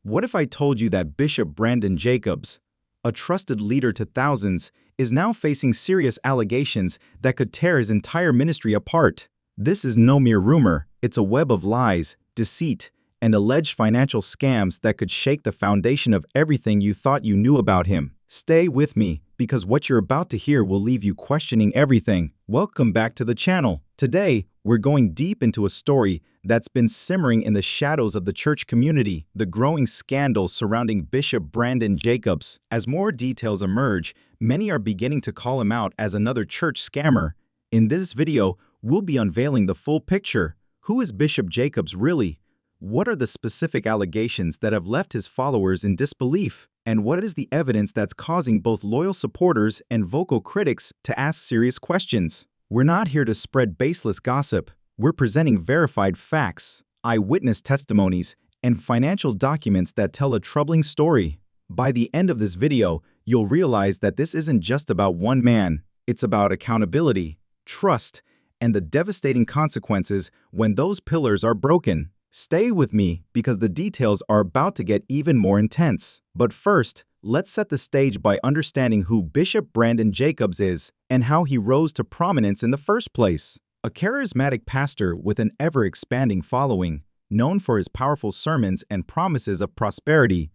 What if I told you that Bishop Brandon Jacobs, a trusted leader to thousands, is now facing serious allegations that could tear his entire ministry apart? This is no mere rumor, it's a web of lies, deceit, and alleged financial scams that could shake the foundation of everything you thought you knew about him. Stay with me, because what you're about to hear will leave you questioning everything. Welcome back to the channel. Today, we're going deep into a story that's been simmering in the shadows of the church community, the growing scandal surrounding Bishop Brandon Jacobs. As more details emerge, many are beginning to call him out as another church scammer. In this video, we'll be unveiling the full picture. Who is Bishop Jacobs really? What are the specific allegations that have left his followers in disbelief? And what is the evidence that's causing both loyal supporters and vocal critics to ask serious questions? We're not here to spread baseless gossip. We're presenting verified facts, eyewitness testimonies, and financial documents that tell a troubling story. By the end of this video, you'll realize that this isn't just about one man. It's about accountability, trust, and the devastating consequences when those pillars are broken. Stay with me because the details are about to get even more intense. But first, let's set the stage by understanding who Bishop Brandon Jacobs is and how he rose to prominence in the first place. A charismatic pastor with an ever-expanding following, known for his powerful sermons and promises of prosperity,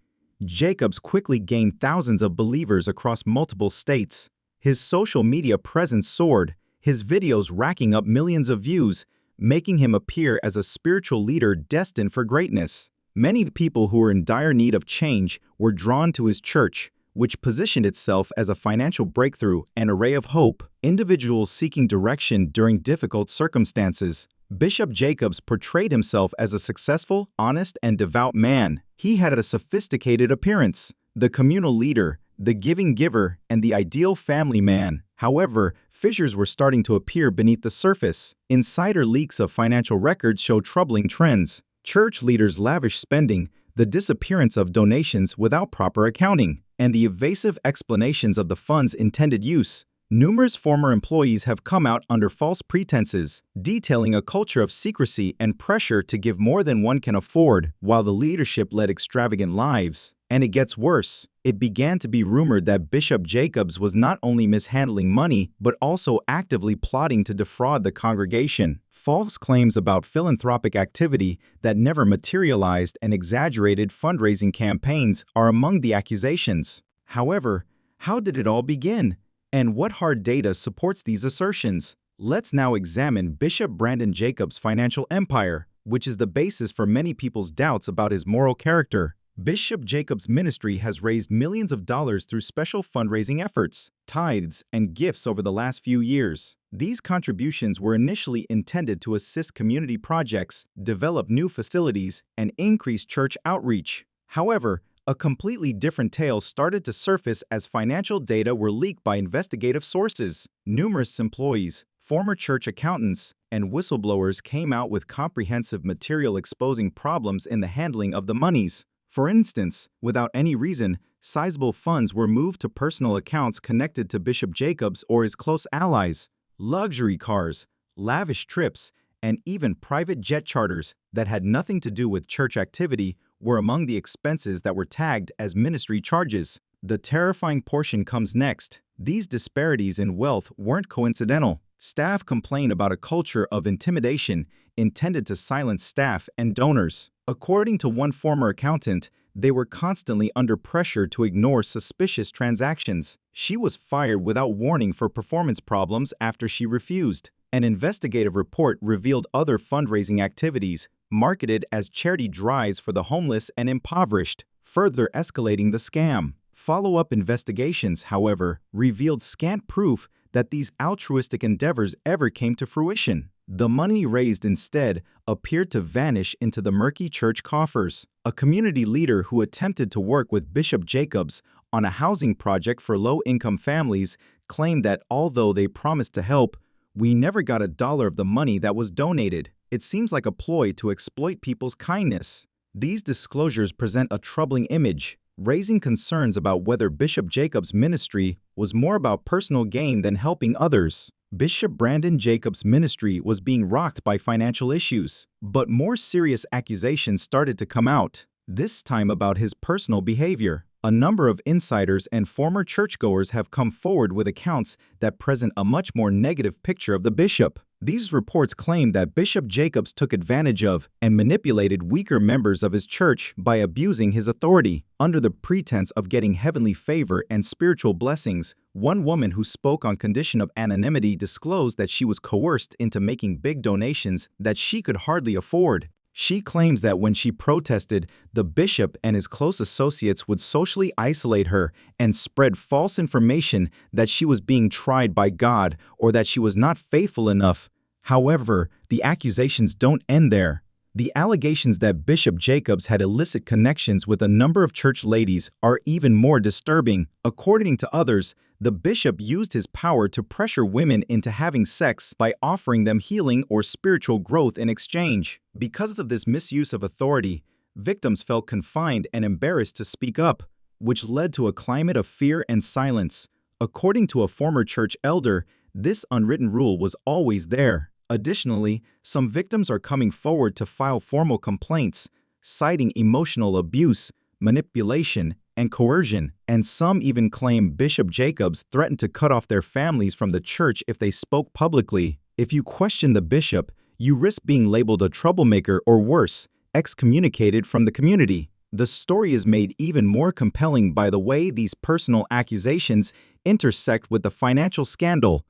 Jacobs quickly gained thousands of believers across multiple states. His social media presence soared, his videos racking up millions of views, making him appear as a spiritual leader destined for greatness. Many people who were in dire need of change were drawn to his church, which positioned itself as a financial breakthrough and a ray of hope. Individuals seeking direction during difficult circumstances. Bishop Jacobs portrayed himself as a successful, honest, and devout man. He had a sophisticated appearance, the communal leader, the giving giver, and the ideal family man. However, fissures were starting to appear beneath the surface. Insider leaks of financial records show troubling trends. Church leaders' lavish spending, the disappearance of donations without proper accounting, and the evasive explanations of the fund's intended use. Numerous former employees have come out under false pretenses, detailing a culture of secrecy and pressure to give more than one can afford, while the leadership led extravagant lives. And it gets worse. It began to be rumored that Bishop Jacobs was not only mishandling money, but also actively plotting to defraud the congregation. False claims about philanthropic activity that never materialized and exaggerated fundraising campaigns are among the accusations. However, how did it all begin? And what hard data supports these assertions? Let's now examine Bishop Brandon Jacobs' financial empire, which is the basis for many people's doubts about his moral character. Bishop Jacobs' ministry has raised millions of dollars through special fundraising efforts, tithes, and gifts over the last few years. These contributions were initially intended to assist community projects, develop new facilities, and increase church outreach. However, a completely different tale started to surface as financial data were leaked by investigative sources. Numerous employees, former church accountants, and whistleblowers came out with comprehensive material exposing problems in the handling of the monies. For instance, without any reason, sizable funds were moved to personal accounts connected to Bishop Jacobs or his close allies. Luxury cars, lavish trips, and even private jet charters that had nothing to do with church activity were among the expenses that were tagged as ministry charges. The terrifying portion comes next. These disparities in wealth weren't coincidental. Staff complained about a culture of intimidation intended to silence staff and donors. According to one former accountant, they were constantly under pressure to ignore suspicious transactions. She was fired without warning for performance problems after she refused. An investigative report revealed other fundraising activities, marketed as charity drives for the homeless and impoverished, further escalating the scam. Follow-up investigations, however, revealed scant proof that these altruistic endeavors ever came to fruition. The money raised instead appeared to vanish into the murky church coffers. A community leader who attempted to work with Bishop Jacobs on a housing project for low-income families claimed that although they promised to help, "We never got a dollar of the money that was donated." It seems like a ploy to exploit people's kindness. These disclosures present a troubling image, raising concerns about whether Bishop Jacobs' ministry was more about personal gain than helping others. Bishop Brandon Jacobs' ministry was being rocked by financial issues, but more serious accusations started to come out. this time about his personal behavior. A number of insiders and former churchgoers have come forward with accounts that present a much more negative picture of the bishop. These reports claim that Bishop Jacobs took advantage of and manipulated weaker members of his church by abusing his authority. Under the pretense of getting heavenly favor and spiritual blessings, one woman who spoke on condition of anonymity disclosed that she was coerced into making big donations that she could hardly afford. She claims that when she protested, the bishop and his close associates would socially isolate her and spread false information that she was being tried by God or that she was not faithful enough. However, the accusations don't end there. The allegations that Bishop Jacobs had illicit connections with a number of church ladies are even more disturbing. According to others, the bishop used his power to pressure women into having sex by offering them healing or spiritual growth in exchange. Because of this misuse of authority, victims felt confined and embarrassed to speak up, which led to a climate of fear and silence. According to a former church elder, this unwritten rule was always there. Additionally, some victims are coming forward to file formal complaints, citing emotional abuse, manipulation, and coercion, and some even claim Bishop Jacobs threatened to cut off their families from the church if they spoke publicly. If you question the bishop, you risk being labeled a troublemaker or worse, excommunicated from the community. The story is made even more compelling by the way these personal accusations intersect with the financial scandal.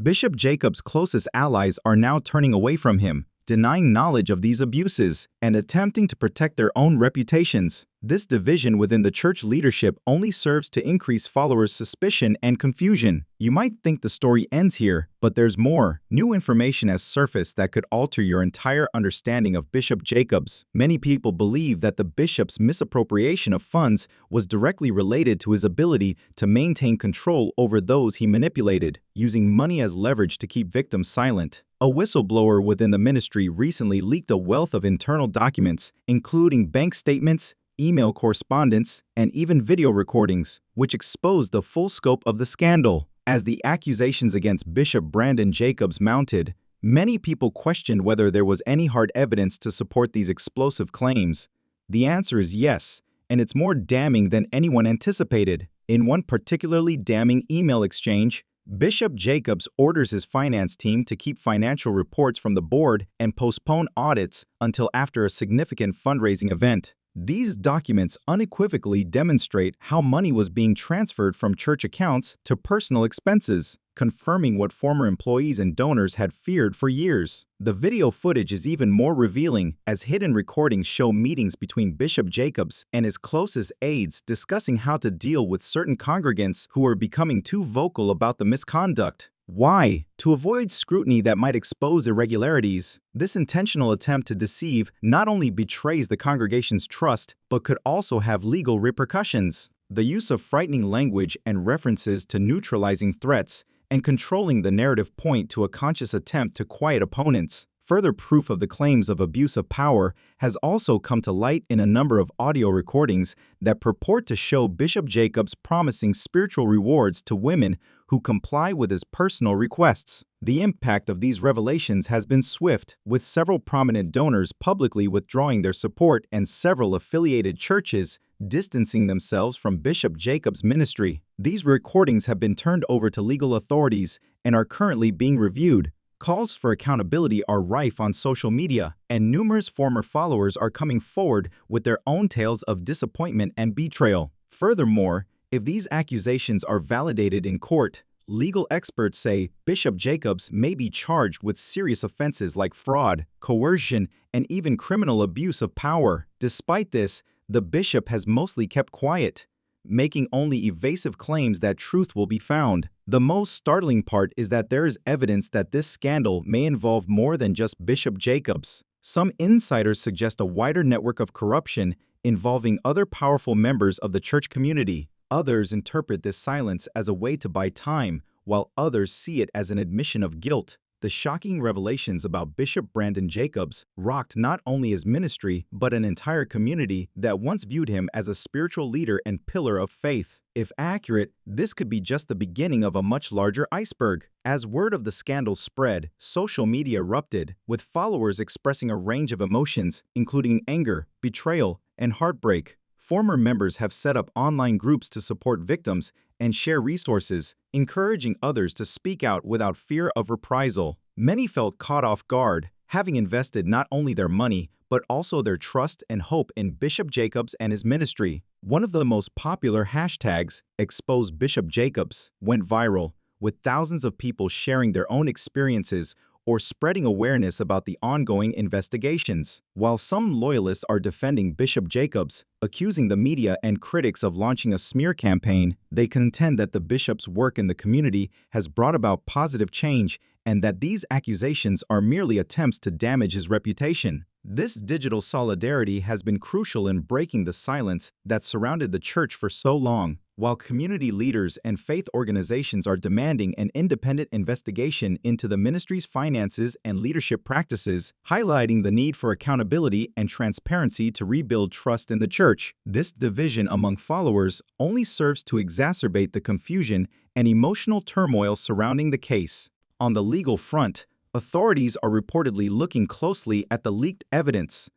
Bishop Jacobs' closest allies are now turning away from him, denying knowledge of these abuses, and attempting to protect their own reputations. This division within the church leadership only serves to increase followers' suspicion and confusion. You might think the story ends here, but there's more. New information has surfaced that could alter your entire understanding of Bishop Jacobs. Many people believe that the bishop's misappropriation of funds was directly related to his ability to maintain control over those he manipulated, using money as leverage to keep victims silent. A whistleblower within the ministry recently leaked a wealth of internal documents, including bank statements, email correspondence, and even video recordings, which exposed the full scope of the scandal. As the accusations against Bishop Brandon Jacobs mounted, many people questioned whether there was any hard evidence to support these explosive claims. The answer is yes, and it's more damning than anyone anticipated. In one particularly damning email exchange, Bishop Jacobs orders his finance team to keep financial reports from the board and postpone audits until after a significant fundraising event. These documents unequivocally demonstrate how money was being transferred from church accounts to personal expenses, confirming what former employees and donors had feared for years. The video footage is even more revealing, as hidden recordings show meetings between Bishop Jacobs and his closest aides discussing how to deal with certain congregants who were becoming too vocal about the misconduct. Why? To avoid scrutiny that might expose irregularities. This intentional attempt to deceive not only betrays the congregation's trust, but could also have legal repercussions. The use of frightening language and references to neutralizing threats and controlling the narrative point to a conscious attempt to quiet opponents. Further proof of the claims of abuse of power has also come to light in a number of audio recordings that purport to show Bishop Jacobs promising spiritual rewards to women who comply with his personal requests. The impact of these revelations has been swift, with several prominent donors publicly withdrawing their support and several affiliated churches distancing themselves from Bishop Jacobs' ministry. These recordings have been turned over to legal authorities and are currently being reviewed. Calls for accountability are rife on social media, and numerous former followers are coming forward with their own tales of disappointment and betrayal. Furthermore, if these accusations are validated in court, legal experts say Bishop Jacobs may be charged with serious offenses like fraud, coercion, and even criminal abuse of power. Despite this, the bishop has mostly kept quiet, making only evasive claims that truth will be found. The most startling part is that there is evidence that this scandal may involve more than just Bishop Jacobs. Some insiders suggest a wider network of corruption involving other powerful members of the church community. Others interpret this silence as a way to buy time, while others see it as an admission of guilt. The shocking revelations about Bishop Brandon Jacobs rocked not only his ministry, but an entire community that once viewed him as a spiritual leader and pillar of faith. If accurate, this could be just the beginning of a much larger iceberg. As word of the scandal spread, social media erupted, with followers expressing a range of emotions, including anger, betrayal, and heartbreak. Former members have set up online groups to support victims and share resources, encouraging others to speak out without fear of reprisal. Many felt caught off guard, having invested not only their money, but also their trust and hope in Bishop Jacobs and his ministry. One of the most popular hashtags, Expose Bishop Jacobs, went viral, with thousands of people sharing their own experiences or spreading awareness about the ongoing investigations. While some loyalists are defending Bishop Jacobs, accusing the media and critics of launching a smear campaign, they contend that the bishop's work in the community has brought about positive change and that these accusations are merely attempts to damage his reputation. This digital solidarity has been crucial in breaking the silence that surrounded the church for so long. While community leaders and faith organizations are demanding an independent investigation into the ministry's finances and leadership practices, highlighting the need for accountability and transparency to rebuild trust in the church, this division among followers only serves to exacerbate the confusion and emotional turmoil surrounding the case. On the legal front, authorities are reportedly looking closely at the leaked evidence.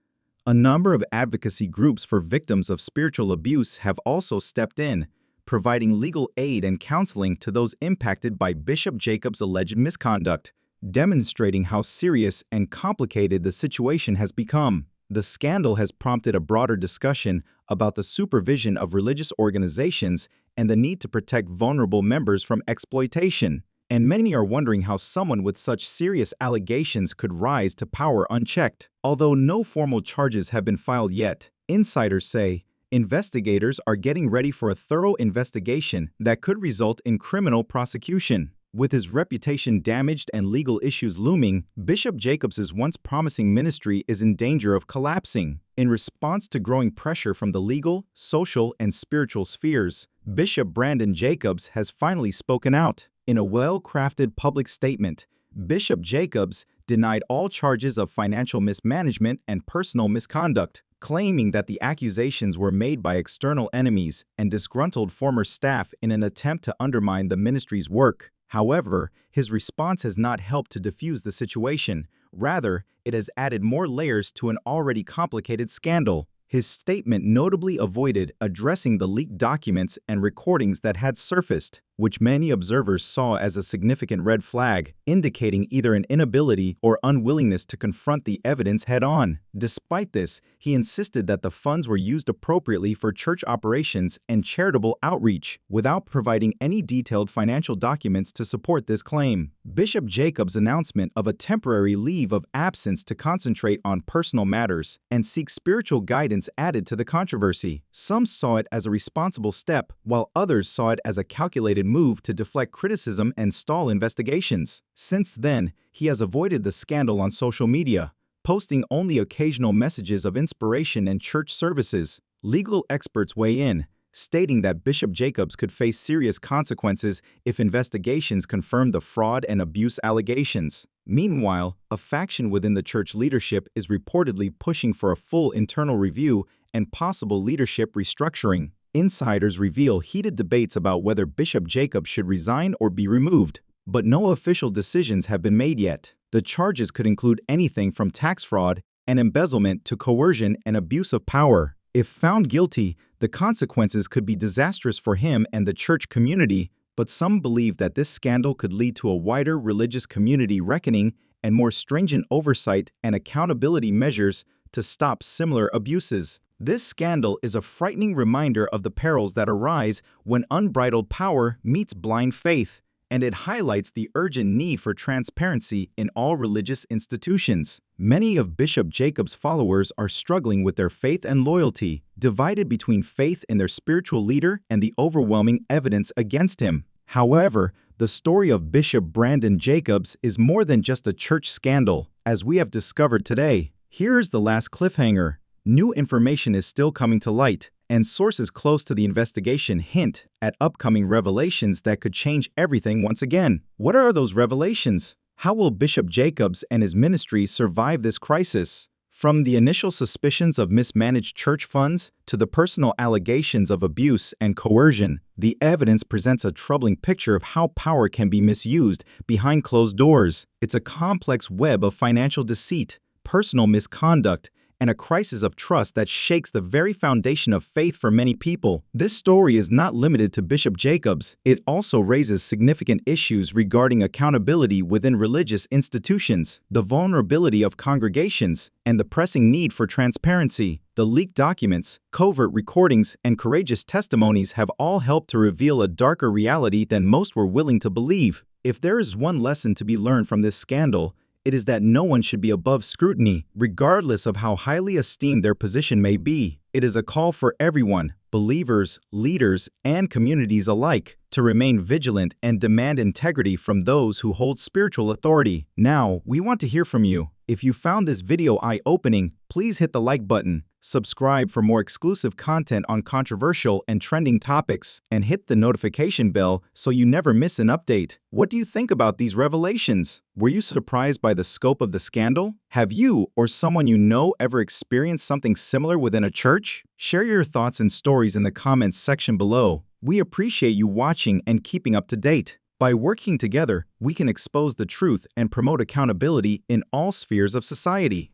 A number of advocacy groups for victims of spiritual abuse have also stepped in, providing legal aid and counseling to those impacted by Bishop Jacobs' alleged misconduct, demonstrating how serious and complicated the situation has become. The scandal has prompted a broader discussion about the supervision of religious organizations and the need to protect vulnerable members from exploitation. And many are wondering how someone with such serious allegations could rise to power unchecked. Although no formal charges have been filed yet, insiders say investigators are getting ready for a thorough investigation that could result in criminal prosecution. With his reputation damaged and legal issues looming, Bishop Jacobs' once promising ministry is in danger of collapsing. In response to growing pressure from the legal, social, and spiritual spheres, Bishop Brandon Jacobs has finally spoken out. In a well-crafted public statement, Bishop Jacobs denied all charges of financial mismanagement and personal misconduct, claiming that the accusations were made by external enemies and disgruntled former staff in an attempt to undermine the ministry's work. However, his response has not helped to diffuse the situation. Rather, it has added more layers to an already complicated scandal. His statement notably avoided addressing the leaked documents and recordings that had surfaced, which many observers saw as a significant red flag, indicating either an inability or unwillingness to confront the evidence head-on. Despite this, he insisted that the funds were used appropriately for church operations and charitable outreach, without providing any detailed financial documents to support this claim. Bishop Jacobs' announcement of a temporary leave of absence to concentrate on personal matters and seek spiritual guidance added to the controversy. Some saw it as a responsible step, while others saw it as a calculated move to deflect criticism and stall investigations. Since then, he has avoided the scandal on social media, posting only occasional messages of inspiration and church services. Legal experts weigh in, stating that Bishop Jacobs could face serious consequences if investigations confirm the fraud and abuse allegations. Meanwhile, a faction within the church leadership is reportedly pushing for a full internal review and possible leadership restructuring. Insiders reveal heated debates about whether Bishop Jacobs should resign or be removed, but no official decisions have been made yet. The charges could include anything from tax fraud and embezzlement to coercion and abuse of power. If found guilty, the consequences could be disastrous for him and the church community, but some believe that this scandal could lead to a wider religious community reckoning and more stringent oversight and accountability measures to stop similar abuses. This scandal is a frightening reminder of the perils that arise when unbridled power meets blind faith, and it highlights the urgent need for transparency in all religious institutions. Many of Bishop Jacobs' followers are struggling with their faith and loyalty, divided between faith in their spiritual leader and the overwhelming evidence against him. However, the story of Bishop Brandon Jacobs is more than just a church scandal, as we have discovered today. Here is the last cliffhanger. New information is still coming to light, and sources close to the investigation hint at upcoming revelations that could change everything once again. What are those revelations? How will Bishop Jacobs and his ministry survive this crisis? From the initial suspicions of mismanaged church funds to the personal allegations of abuse and coercion, the evidence presents a troubling picture of how power can be misused behind closed doors. It's a complex web of financial deceit, personal misconduct, and a crisis of trust that shakes the very foundation of faith for many people. This story is not limited to Bishop Jacobs. It also raises significant issues regarding accountability within religious institutions, the vulnerability of congregations, and the pressing need for transparency. The leaked documents, covert recordings, and courageous testimonies have all helped to reveal a darker reality than most were willing to believe. If there is one lesson to be learned from this scandal, it is that no one should be above scrutiny, regardless of how highly esteemed their position may be. It is a call for everyone, believers, leaders, and communities alike, to remain vigilant and demand integrity from those who hold spiritual authority. Now, we want to hear from you. If you found this video eye-opening, please hit the like button, subscribe for more exclusive content on controversial and trending topics, and hit the notification bell so you never miss an update. What do you think about these revelations? Were you surprised by the scope of the scandal? Have you or someone you know ever experienced something similar within a church? Share your thoughts and stories in the comments section below. We appreciate you watching and keeping up to date. By working together, we can expose the truth and promote accountability in all spheres of society.